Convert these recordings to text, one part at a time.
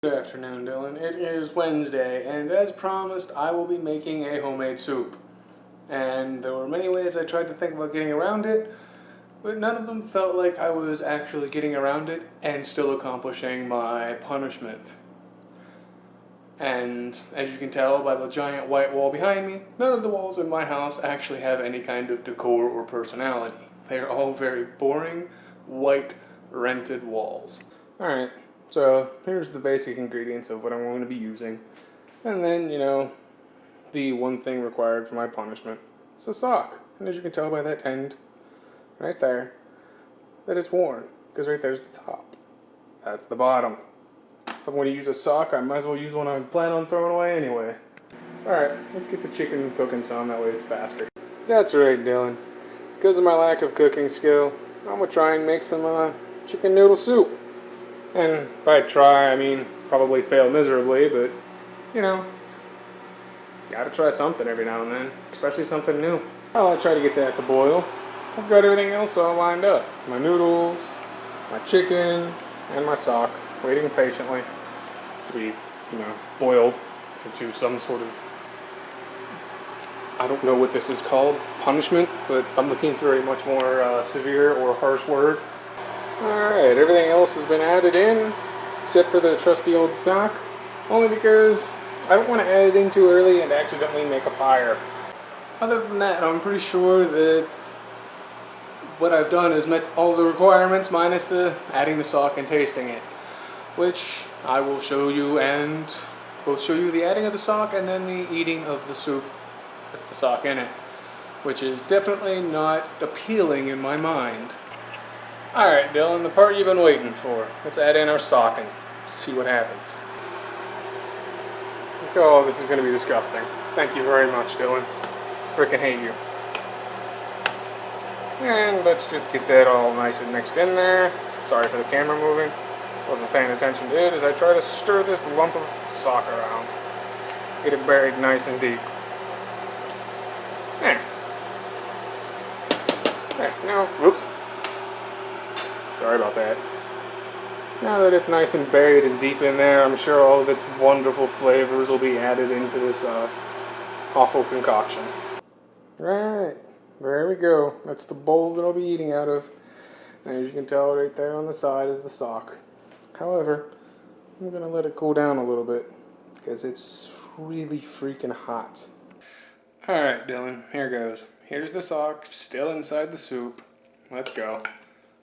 Good afternoon, Dylan. It is Wednesday, and as promised, I will be making a homemade soup. And there were many ways I tried to think about getting around it, but none of them felt like I was actually getting around it and still accomplishing my punishment. And as you can tell by the giant white wall behind me, none of the walls in my house actually have any kind of decor or personality. They are all very boring, white, rented walls. Alright. So here's the basic ingredients of what I'm going to be using. And then, the one thing required for my punishment is a sock. And as you can tell by that end, right there, that it's worn. Because right there's the top. That's the bottom. If I'm going to use a sock, I might as well use one I plan on throwing away anyway. Alright, let's get the chicken cooking some, that way it's faster. That's right, Dylan. Because of my lack of cooking skill, I'm going to try and make some chicken noodle soup. And by try, I mean probably fail miserably, but, gotta try something every now and then, especially something new. While I try to get that to boil, I've got everything else all lined up. My noodles, my chicken, and my sock, waiting patiently to be, boiled into some sort of, I don't know what this is called, punishment, but I'm looking for a much more severe or harsh word. Alright, everything else has been added in, except for the trusty old sock, only because I don't want to add it in too early and accidentally make a fire. Other than that, I'm pretty sure that what I've done is met all the requirements minus the adding the sock and tasting it, which I will show you, and we'll show you the adding of the sock and then the eating of the soup with the sock in it, which is definitely not appealing in my mind. Alright, Dylan, the part you've been waiting for. Let's add in our sock and see what happens. Oh, this is going to be disgusting. Thank you very much, Dylan. Frickin' hate you. And let's just get that all nice and mixed in there. Sorry for the camera moving. Wasn't paying attention to it as I try to stir this lump of sock around. Get it buried nice and deep. There. There, now, whoops. Sorry about that. Now that it's nice and buried and deep in there, I'm sure all of its wonderful flavors will be added into this awful concoction. Right, there we go. That's the bowl that I'll be eating out of. And as you can tell right there on the side is the sock. However, I'm going to let it cool down a little bit because it's really freaking hot. Alright, Dylan, here goes. Here's the sock, still inside the soup. Let's go.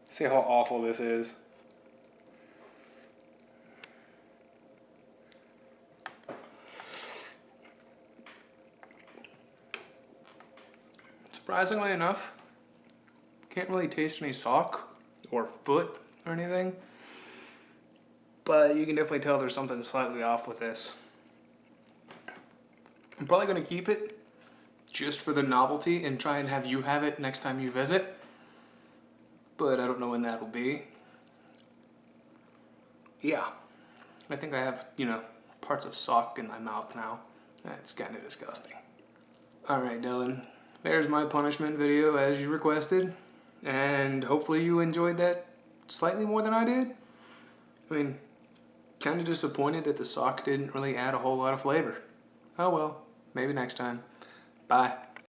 See how awful this is. Surprisingly enough, can't really taste any sock or foot or anything, but you can definitely tell there's something slightly off with this. I'm probably going to keep it just for the novelty and try and have you have it next time you visit. But I don't know when that'll be. Yeah, I think I have, parts of sock in my mouth now. That's kind of disgusting. Alright, Dylan, there's my punishment video as you requested. And hopefully you enjoyed that slightly more than I did. I mean, kind of disappointed that the sock didn't really add a whole lot of flavor. Oh well, maybe next time. Bye.